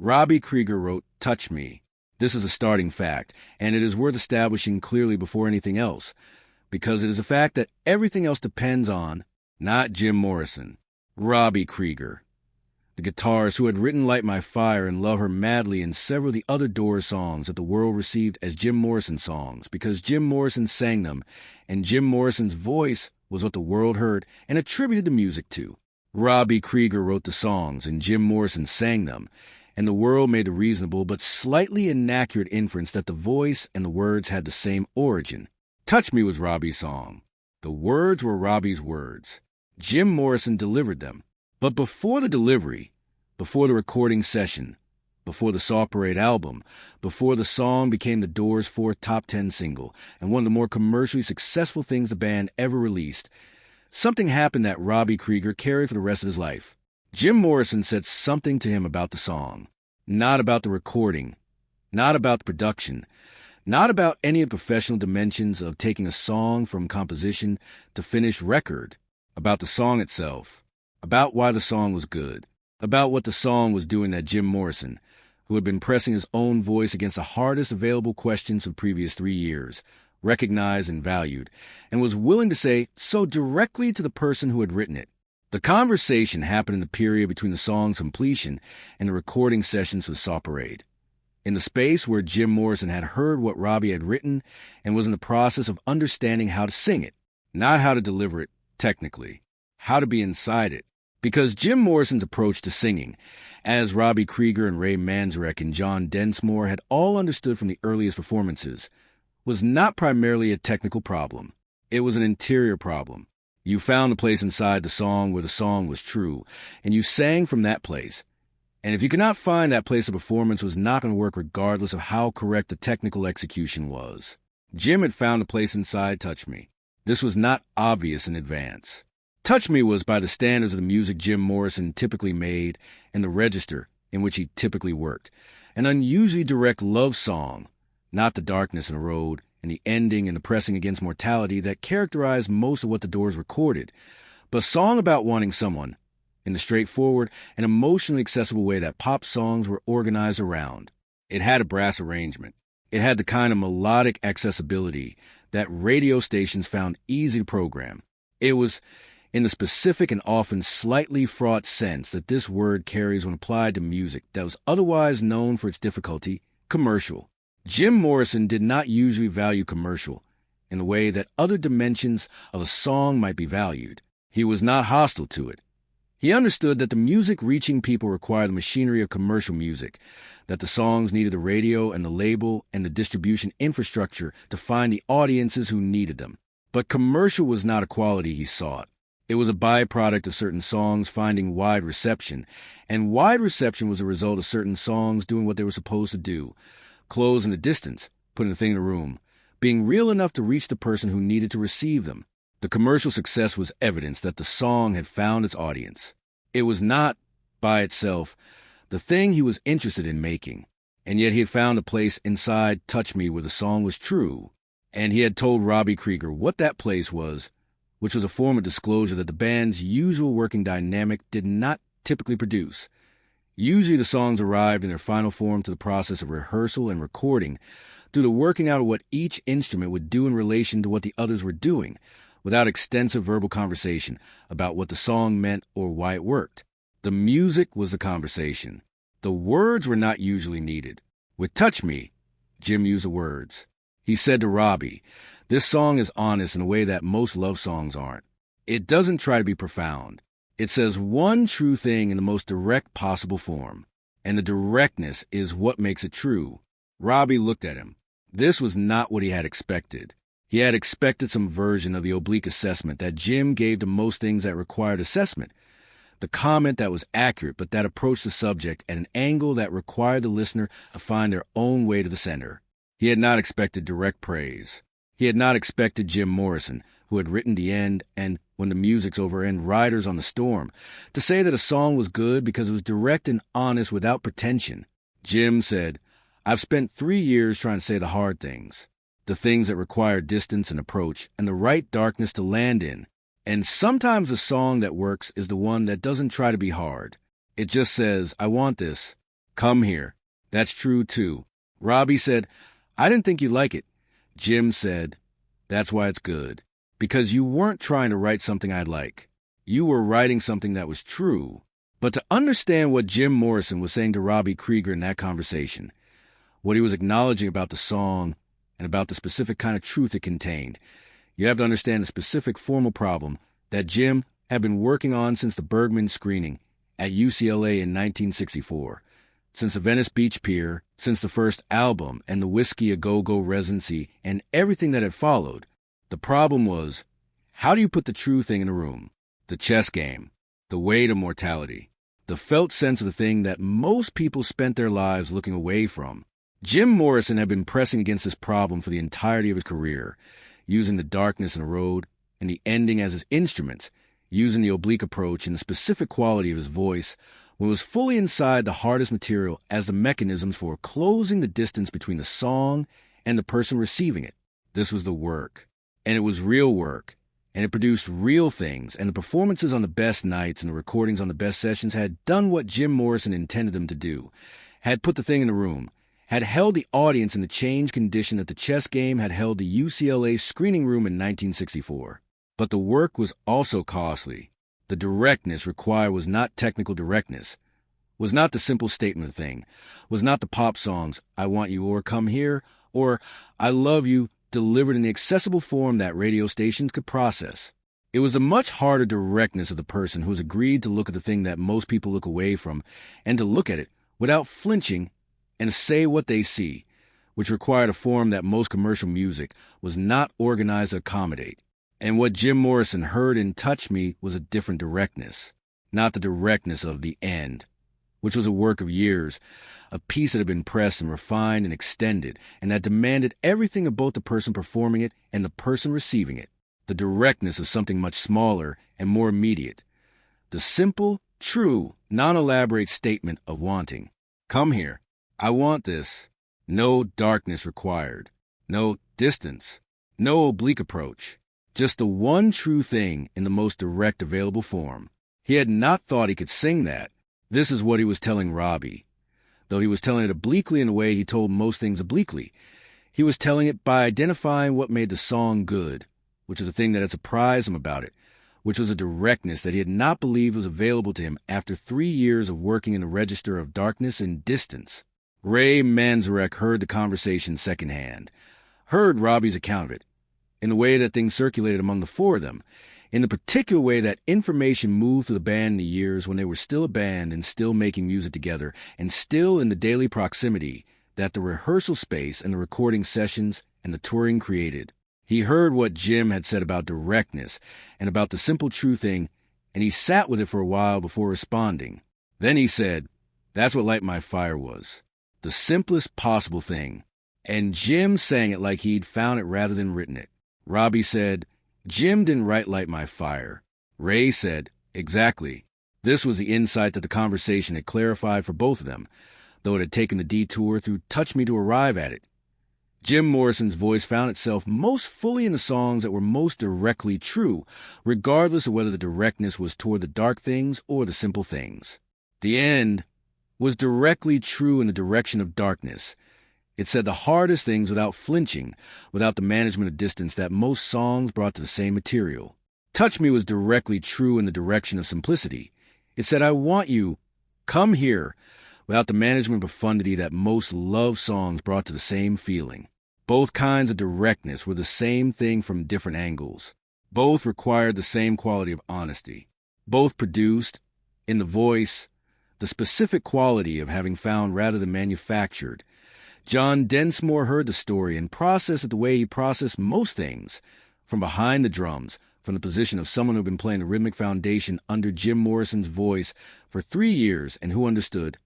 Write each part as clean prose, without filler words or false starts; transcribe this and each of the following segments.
Robby Krieger wrote, "Touch Me." This is a starting fact, and it is worth establishing clearly before anything else, because it is a fact that everything else depends on, not Jim Morrison, Robby Krieger, the guitarist who had written Light My Fire and Love Her Madly and several of the other Doors songs that the world received as Jim Morrison songs, because Jim Morrison sang them, and Jim Morrison's voice was what the world heard and attributed the music to. Robby Krieger wrote the songs, and Jim Morrison sang them, and the world made the reasonable but slightly inaccurate inference that the voice and the words had the same origin. Touch Me was Robby's song. The words were Robby's words. Jim Morrison delivered them. But before the delivery, before the recording session, before the Soft Parade album, before the song became the Doors' fourth top 10 single and one of the more commercially successful things the band ever released, something happened that Robby Krieger carried for the rest of his life. Jim Morrison said something to him about the song, not about the recording, not about the production, not about any of the professional dimensions of taking a song from composition to finished record, about the song itself, about why the song was good, about what the song was doing that Jim Morrison, who had been pressing his own voice against the hardest available questions for the previous 3 years, recognized and valued, and was willing to say so directly to the person who had written it. The conversation happened in the period between the song's completion and the recording sessions for the Soft Parade, in the space where Jim Morrison had heard what Robby had written and was in the process of understanding how to sing it, not how to deliver it technically, how to be inside it. Because Jim Morrison's approach to singing, as Robby Krieger and Ray Manzarek and John Densmore had all understood from the earliest performances, was not primarily a technical problem. It was an interior problem. You found a place inside the song where the song was true, and you sang from that place. And if you could not find that place, of performance was not going to work regardless of how correct the technical execution was. Jim had found a place inside Touch Me. This was not obvious in advance. Touch Me was, by the standards of the music Jim Morrison typically made and the register in which he typically worked, an unusually direct love song, not the darkness in the road and the ending and the pressing against mortality that characterized most of what the Doors recorded, but a song about wanting someone in the straightforward and emotionally accessible way that pop songs were organized around. It had a brass arrangement. It had the kind of melodic accessibility that radio stations found easy to program. It was in the specific and often slightly fraught sense that this word carries when applied to music that was otherwise known for its difficulty, commercial. Jim Morrison did not usually value commercial in the way that other dimensions of a song might be valued. He was not hostile to it. He understood that the music reaching people required the machinery of commercial music, that the songs needed the radio and the label and the distribution infrastructure to find the audiences who needed them. But commercial was not a quality he sought. It was a byproduct of certain songs finding wide reception, and wide reception was a result of certain songs doing what they were supposed to do, close in the distance, putting the thing in the room, being real enough to reach the person who needed to receive them. The commercial success was evidence that the song had found its audience. It was not, by itself, the thing he was interested in making, and yet he had found a place inside Touch Me where the song was true, and he had told Robby Krieger what that place was, which was a form of disclosure that the band's usual working dynamic did not typically produce. Usually the songs arrived in their final form through the process of rehearsal and recording, through the working out of what each instrument would do in relation to what the others were doing, without extensive verbal conversation about what the song meant or why it worked. The music was the conversation. The words were not usually needed. With Touch Me, Jim used the words. He said to Robby, "This song is honest in a way that most love songs aren't. It doesn't try to be profound. It says one true thing in the most direct possible form, and the directness is what makes it true." Robby looked at him. This was not what he had expected. He had expected some version of the oblique assessment that Jim gave to most things that required assessment, the comment that was accurate but that approached the subject at an angle that required the listener to find their own way to the center. He had not expected direct praise. He had not expected Jim Morrison, who had written the end and, when the music's over, and Riders on the Storm, to say that a song was good because it was direct and honest without pretension. Jim said, "I've spent 3 years trying to say the hard things, the things that require distance and approach and the right darkness to land in. And sometimes a song that works is the one that doesn't try to be hard. It just says, I want this, Come here. That's true, too. Robby said, I didn't think you'd like it. Jim said, that's why it's good. Because you weren't trying to write something I'd like. You were writing something that was true. But to understand what Jim Morrison was saying to Robby Krieger in that conversation, what he was acknowledging about the song and about the specific kind of truth it contained, you have to understand the specific formal problem that Jim had been working on since the Bergman screening at UCLA in 1964, since the Venice Beach Pier, since the first album and the Whiskey A Go-Go residency and everything that had followed. The problem was, how do you put the true thing in a room? The chess game, the weight of mortality, the felt sense of the thing that most people spent their lives looking away from. Jim Morrison had been pressing against this problem for the entirety of his career, using the darkness in the road and the ending as his instruments, using the oblique approach and the specific quality of his voice when it was fully inside the hardest material as the mechanisms for closing the distance between the song and the person receiving it. This was the work, and it was real work, and it produced real things, and the performances on the best nights and the recordings on the best sessions had done what Jim Morrison intended them to do, had put the thing in the room, had held the audience in the changed condition that the chess game had held the UCLA screening room in 1964. But the work was also costly. The directness required was not technical directness, was not the simple statement of the thing, was not the pop songs, I want you or come here, or I love you, delivered in the accessible form that radio stations could process. It was a much harder directness of the person who has agreed to look at the thing that most people look away from, and to look at it without flinching and say what they see, which required a form that most commercial music was not organized to accommodate. And what Jim Morrison heard in Touch Me was a different directness, not the directness of The End, which was a work of years, a piece that had been pressed and refined and extended, and that demanded everything of both the person performing it and the person receiving it. The directness of something much smaller and more immediate. The simple, true, non-elaborate statement of wanting. Come here. I want this. No darkness required. No distance. No oblique approach. Just the one true thing in the most direct available form. He had not thought he could sing that. This is what he was telling Robby. Though he was telling it obliquely in the way he told most things obliquely. He was telling it by identifying what made the song good, which was the thing that had surprised him about it, which was a directness that he had not believed was available to him after 3 years of working in the register of darkness and distance. Ray Manzarek heard the conversation secondhand, heard Robby's account of it, in the way that things circulated among the four of them, in the particular way that information moved through the band in the years when they were still a band and still making music together, and still in the daily proximity that the rehearsal space and the recording sessions and the touring created. He heard what Jim had said about directness and about the simple true thing, and he sat with it for a while before responding. Then he said, that's what Light My Fire was. The simplest possible thing. And Jim sang it like he'd found it rather than written it. Robby said, Jim didn't write Light My Fire. Ray said, exactly. This was the insight that the conversation had clarified for both of them, though it had taken the detour through Touch Me to arrive at it. Jim Morrison's voice found itself most fully in the songs that were most directly true, regardless of whether the directness was toward the dark things or the simple things. The End was directly true in the direction of darkness. It said the hardest things without flinching, without the management of distance that most songs brought to the same material. Touch Me was directly true in the direction of simplicity. It said, I want you, come here, without the management of profundity that most love songs brought to the same feeling. Both kinds of directness were the same thing from different angles. Both required the same quality of honesty. Both produced, in the voice, the specific quality of having found rather than manufactured. John Densmore heard the story and processed it the way he processed most things, from behind the drums, from the position of someone who had been playing the rhythmic foundation under Jim Morrison's voice for 3 years and who understood,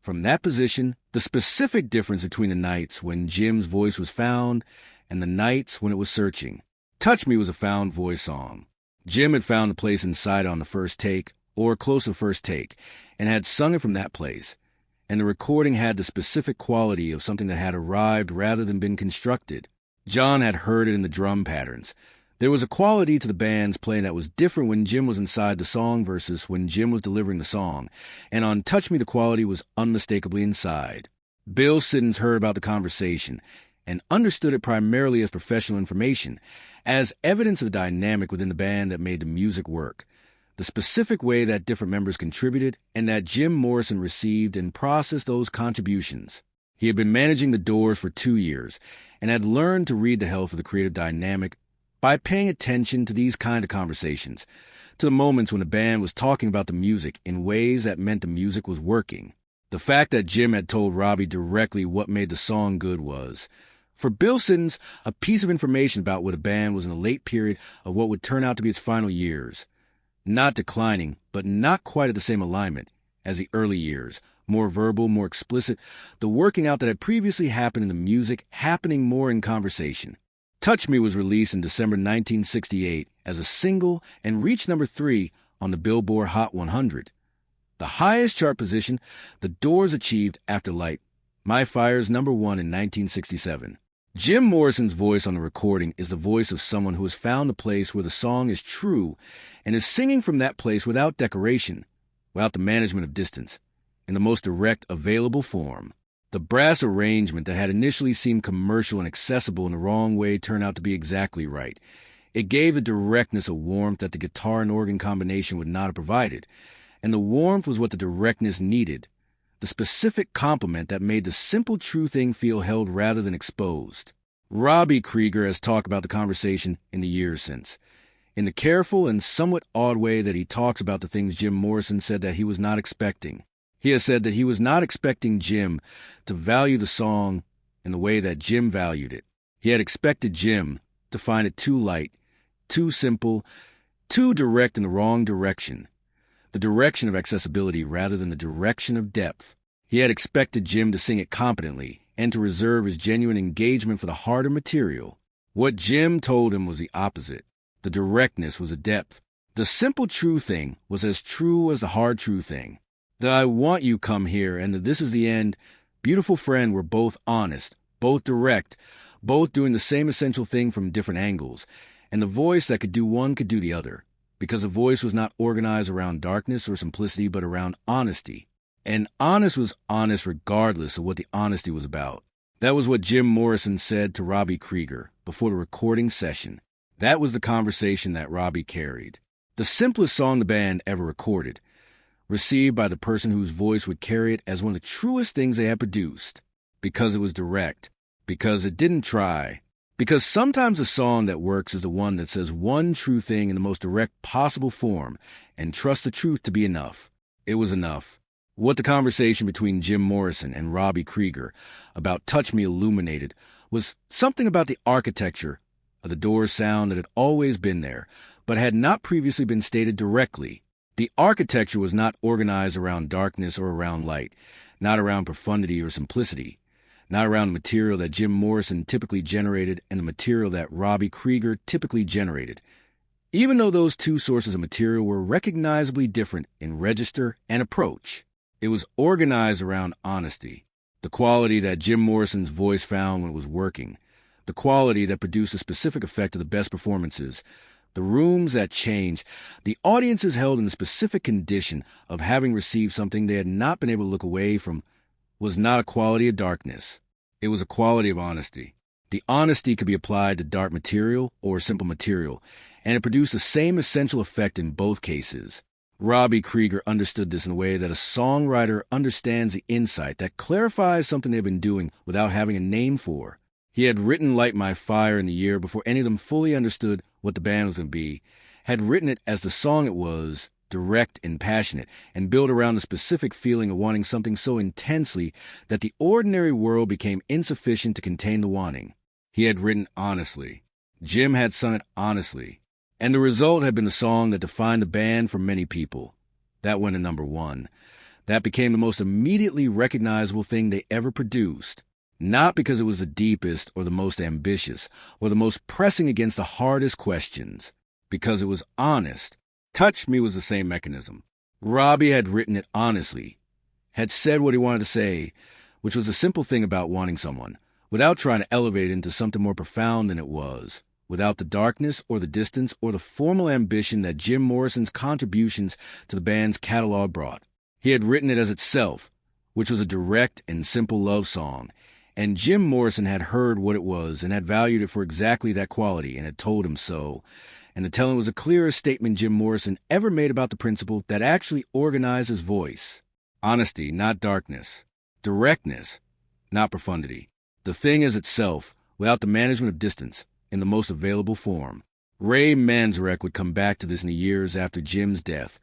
from that position, the specific difference between the nights when Jim's voice was found and the nights when it was searching. Touch Me was a found voice song. Jim had found the place inside on the first take, or close to first take, and had sung it from that place, and the recording had the specific quality of something that had arrived rather than been constructed. John had heard it in the drum patterns, There was a quality to the band's playing that was different when Jim was inside the song versus when Jim was delivering the song, and on Touch Me the quality was unmistakably inside. Bill Siddons heard about the conversation and understood it primarily as professional information, as evidence of the dynamic within the band that made the music work, the specific way that different members contributed, and that Jim Morrison received and processed those contributions. He had been managing the Doors for 2 years and had learned to read the health of the creative dynamic by paying attention to these kind of conversations, to the moments when the band was talking about the music in ways that meant the music was working. The fact that Jim had told Robby directly what made the song good was, for Bill Siddons, a piece of information about what a band was in the late period of what would turn out to be its final years. Not declining, but not quite at the same alignment as the early years, more verbal, more explicit, the working out that had previously happened in the music happening more in conversation. Touch Me was released in December 1968 as a single and reached number 3 on the Billboard Hot 100. The highest chart position the Doors achieved after Light My Fire's number 1 in 1967. Jim Morrison's voice on the recording is the voice of someone who has found a place where the song is true and is singing from that place without decoration, without the management of distance, in the most direct available form. The brass arrangement that had initially seemed commercial and accessible in the wrong way turned out to be exactly right. It gave the directness a warmth that the guitar and organ combination would not have provided, and the warmth was what the directness needed, the specific compliment that made the simple true thing feel held rather than exposed. Robby Krieger has talked about the conversation in the years since, in the careful and somewhat odd way that he talks about the things Jim Morrison said that he was not expecting. He has said that he was not expecting Jim to value the song in the way that Jim valued it. He had expected Jim to find it too light, too simple, too direct in the wrong direction, the direction of accessibility rather than the direction of depth. He had expected Jim to sing it competently and to reserve his genuine engagement for the harder material. What Jim told him was the opposite. The directness was a depth. The simple true thing was as true as the hard true thing. The I want you come here and the this is the end, beautiful friend were both honest, both direct, both doing the same essential thing from different angles, and the voice that could do one could do the other, because the voice was not organized around darkness or simplicity but around honesty. And honest was honest regardless of what the honesty was about. That was what Jim Morrison said to Robby Krieger before the recording session. That was the conversation that Robby carried. The simplest song the band ever recorded, received by the person whose voice would carry it as one of the truest things they had produced, because it was direct, because it didn't try, because sometimes a song that works is the one that says one true thing in the most direct possible form and trusts the truth to be enough. It was enough. What the conversation between Jim Morrison and Robby Krieger about Touch Me illuminated was something about the architecture of the Doors sound that had always been there, but had not previously been stated directly. The architecture was not organized around darkness or around light, not around profundity or simplicity, not around the material that Jim Morrison typically generated and the material that Robby Krieger typically generated, even though those two sources of material were recognizably different in register and approach. It was organized around honesty, the quality that Jim Morrison's voice found when it was working, the quality that produced a specific effect of the best performances, the rooms that changed, the audiences held in the specific condition of having received something they had not been able to look away from, was not a quality of darkness. It was a quality of honesty. The honesty could be applied to dark material or simple material, and it produced the same essential effect in both cases. Robby Krieger understood this in a way that a songwriter understands the insight that clarifies something they've been doing without having a name for. He had written Light My Fire in the year before any of them fully understood what the band was going to be, had written it as the song it was, direct and passionate, and built around the specific feeling of wanting something so intensely that the ordinary world became insufficient to contain the wanting. He had written honestly. Jim had sung it honestly. And the result had been the song that defined the band for many people. That went to number 1. That became the most immediately recognizable thing they ever produced. Not because it was the deepest or the most ambitious or the most pressing against the hardest questions. Because it was honest. Touch Me was the same mechanism. Robby had written it honestly, had said what he wanted to say, which was a simple thing about wanting someone, without trying to elevate it into something more profound than it was. without the darkness or the distance or the formal ambition that Jim Morrison's contributions to the band's catalog brought. He had written it as itself, which was a direct and simple love song, and Jim Morrison had heard what it was and had valued it for exactly that quality and had told him so. And the telling was the clearest statement Jim Morrison ever made about the principle that actually organized his voice. Honesty, not darkness. Directness, not profundity. The thing is itself, without the management of distance, in the most available form. Ray Manzarek would come back to this in the years after Jim's death.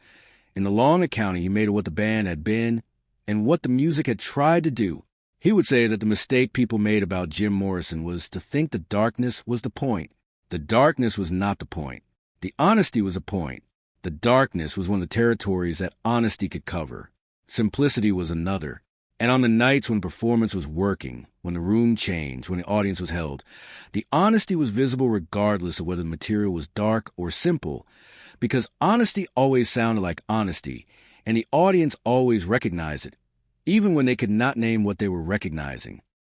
In the long accounting he made of what the band had been and what the music had tried to do, he would say that the mistake people made about Jim Morrison was to think the darkness was the point. The darkness was not the point. The honesty was the point. The darkness was one of the territories that honesty could cover. Simplicity was another. And on the nights when performance was working, when the room changed, when the audience was held, the honesty was visible regardless of whether the material was dark or simple, because honesty always sounded like honesty, and the audience always recognized it, even when they could not name what they were recognizing.